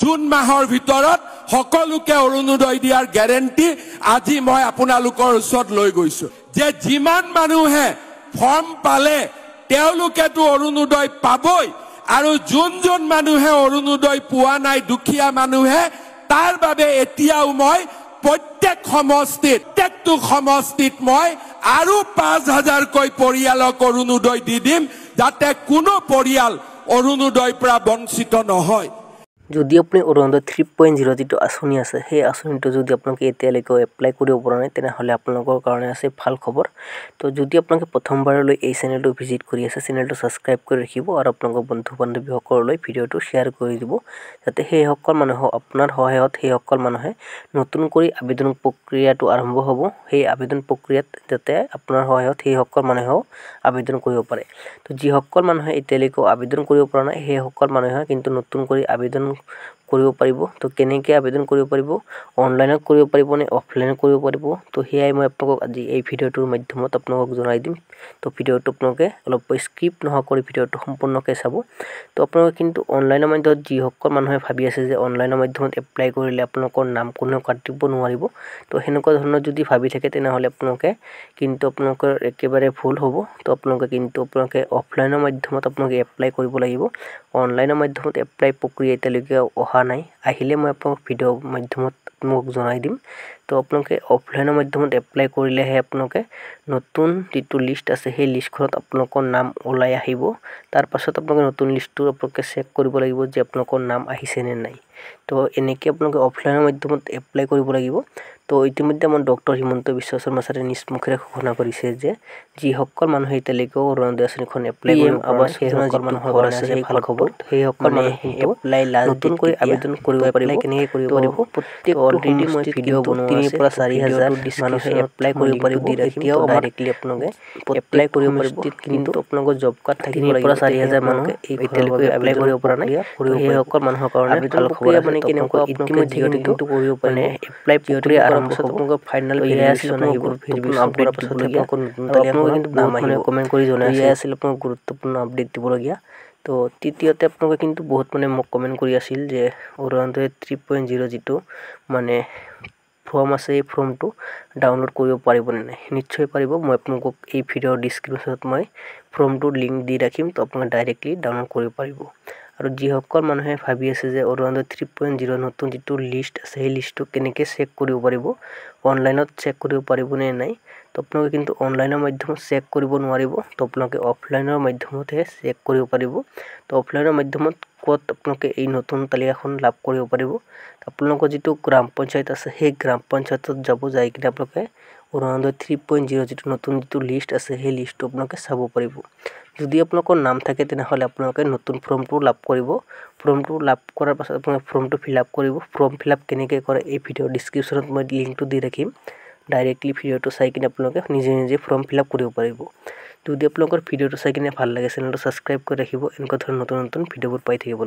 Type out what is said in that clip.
June মাহৰ ভিতৰত সকলোকে অৰুণোদয় দিয়াৰ গ্যাৰেণ্টি আজি মই আপোনালোকৰ ওচৰত লৈ গৈছো যে যিমান মানুহে ফৰ্ম পালে তেওঁলোকেতো অৰুণোদয় পাবই আৰু যোন মানুহে অৰুণোদয় পোৱা নাই দুখীয়া মানুহে তাৰ বাবে এতিয়াও মই প্ৰত্যেক সমষ্টিত মই আৰু 5000 কৈ পৰিয়ালক অৰুণোদয় দি দিম যাতে কোনো পৰিয়াল অৰুণোদয়ৰ পৰা বঞ্চিত নহয় যদি আপনি অৰুণোদয় 3.0 যেটো আঁচনি আছে সেই আঁচনিটো যদি আপোনাক এতিয়ালৈকে এপ্লাই কৰিব পৰা নাই তেনেহলে আপোনালোকৰ কাৰণে আছে ভাল খবৰ তো যদি আপোনাক প্ৰথমবাৰলৈ এই চেনেলটো ভিজিট কৰি আছে চেনেলটো সাবস্ক্ৰাইব কৰি ৰাখিব আৰু আপোনালোকৰ বন্ধু-বান্ধৱীসকললৈ ভিডিওটো শেয়াৰ কৰি দিব যাতে সেই সকল মানুহ আপোনাৰ সহায়ত সেই সকল মানুহে নতুন কৰি আবেদন প্ৰক্ৰিয়াটো আৰম্ভ হ'ব সেই আবেদন প্ৰক্ৰিয়াত যাতে আপোনাৰ সহায়ত সেই সকল মানুহে আবেদন কৰিব পাৰে তো যি সকল মানুহে এতিয়ালৈকে আবেদন কৰিব পৰা নাই সেই সকল মানুহে কিন্তু নতুন কৰি আবেদন কৰিব পাৰিব তো কেনেকৈ আবেদন কৰিব পাৰিব অনলাইনত কৰিব পাৰিব নে অফলাইনত কৰিব পাৰিব তো হেয়াই মই আপোনাক আজি এই ভিডিওটোৰ মাধ্যমত আপোনাক জনাই দিম তো ভিডিওটো আপোনালোকে অলপ স্কিপ নহকৰি ভিডিওটো সম্পূৰ্ণকৈ চাব তো আপোনালোকে কিন্তু অনলাইনৰ মাধ্যমত যি সকল মানুহে ভাবি আছে যে অনলাইনৰ মাধ্যমত এপ্লাই কৰিলে আপোনালোকৰ নাম কোনো কাটিব নোৱাৰিব তো হেনেকুৱা ধৰণৰ যদি ভাবি থাকে তেনেহলে আপোনালোকে কিন্তু আপোনালোকৰ একেবাৰে ভুল হ'ব তো আপোনালোকে কিন্তু অফলাইনৰ মাধ্যমত আপোনালোকে এপ্লাই কৰিব লাগিব অনলাইনৰ মাধ্যমত এপ্লাই প্ৰক্ৰিয়া এতিয়ালৈকে অহা নাই আহিলে মই আপোনাক ভিডিও মাধ্যমত আপোনাক জনাই দিম তো আপোনালোকে অফলাইনৰ মাধ্যমত এপ্লাই কৰিলেহে আপোনালোকে নতুন যেটো লিষ্ট আছে সেই লিষ্টখনত আপোনালোকৰ নাম ওলাই আহিব তাৰ পাছত আপোনালোকে নতুন লিষ্টটো আপোনালোকে চেক কৰিব লাগিব যে আপোনালোকৰ নাম আহিছে নে নাই তো এনেকৈ আপোনালোকে অফলাইনৰ মাধ্যমত এপ্লাই কৰিব লাগিব তো ইতিমধ্যে মই ডক্টৰ হিমন্ত বিশ্ব শৰ্মা ছাৰে নিষ্মুখেৰে ঘোষণা কৰিছে যে যি সকল মানুহে এতিয়ালৈকে অৰুণোদয় আঁচনিখন এপ্লাই কৰিব আৱাস যোজনা যি মানুহৰ আছে সেই ভাল খবৰ সেই সকল মানুহে এপ্লাই নতুন কৰি আবেদন কৰিব পাৰিব কেনেকৈ কৰিব পাৰিব প্ৰত্যেক অলৰেডি মই ভিডিও বনোৱা আছে 3 পৰা 4000 মানুহে এপ্লাই কৰিব পাৰিব এতিয়াও ডাইৰেক্টলি আপোনালোকে এপ্লাই কৰিব পাৰিব কিন্তু আপোনালোকৰ জব কাৰ্ড থাকিব লাগিব 3 পৰা 4000 মানুহে এতিয়ালৈকে এপ্লাই কৰিব পৰা নাই সেই সকল মানুহৰ কাৰণে ভাল খবৰ মানে কেনেকুৱা ইতিমধ্যে কিন্তু কৰিব পাৰে এপ্লাই প্ৰক্ৰিয়া আৰম্ভ হ'ব আপোনালোকৰ ফাইনাল ভেৰিফিকেশ্যন আহিব ভিডিওটো আপডেট পাছত আপোনালোকৰ নতুন তালিকাখন কিন্তু বহুত মানুহে কমেন্ট কৰি জনাই আছিল আপোনালোক গুৰুত্বপূৰ্ণ আপডেট দিবলগীয়া তো তৃতীয়তে আপোনালোকে কিন্তু বহুত মানে মোক কমেন্ট কৰি আছিল যে অৰুণোদয় 3.0 যেটো মানে ফৰ্ম আছে এই ফৰ্মটো ডাউনলোড কৰিব পাৰিব নে নাই নিশ্চয় পাৰিব মই আপোনালোকক এই ভিডিওৰ ডেসক্ৰিপচনত মই ফৰ্মটোৰ লিংক দি ৰাখিম তো আপোনালোকে ডাইৰেক্টলি ডাউনলোড কৰিব পাৰিব আৰু যি সকল মানুহে ভাবি আছে যে অৰুণোদয় 3.0 নতুন যেটো লিষ্ট আছে সেই লিষ্টটো কেনেকৈ চেক কৰিব পাৰিব অনলাইনত চেক কৰিব পাৰিব নে নাই তো আপোনালোকে কিন্তু অনলাইনৰ মাধ্যমত চেক কৰিব নোৱাৰিব তো আপোনালোকে অফলাইনৰ মাধ্যমতহে চেক কৰিব পাৰিব তো অফলাইনৰ মাধ্যমত ক'ত আপোনালোকে এই নতুন তালিকাখন লাভ কৰিব পাৰিব আপোনালোকৰ যেটো গ্ৰাম পঞ্চায়ত আছে সেই গ্ৰাম পঞ্চায়তত যাব যাই কিনে আপোনালোকে অৰুণোদয় 3.0 যেটো নতুন যেটো লিষ্ট আছে সেই লিষ্টটো আপোনালোকে চাব পাৰিব যদি আপোনালোকৰ নাম থাকে তেনেহলে আপোনালোকে নতুন ফৰ্মটো লাভ কৰিব ফৰ্মটো লাভ কৰাৰ পাছত আপোনালোকে ফৰ্মটো ফিল আপ কৰিব ফৰ্ম ফিল আপ কেনেকৈ কৰে এই ভিডিওৰ ডেসক্ৰিপচনত মই লিংকটো দি ৰাখিম ডাইৰেক্টলি ভিডিওটো চাই কিনে আপোনালোকে নিজে ফৰ্ম ফিল আপ কৰিব পাৰিব যদি আপোনালোকৰ ভিডিওটো চাই কিনে ভাল লাগে চেনেলটো সাবস্ক্ৰাইব কৰি ৰাখিব এনেকুৱা ধৰণৰ নতুন ভিডিওবোৰ পাই থাকিব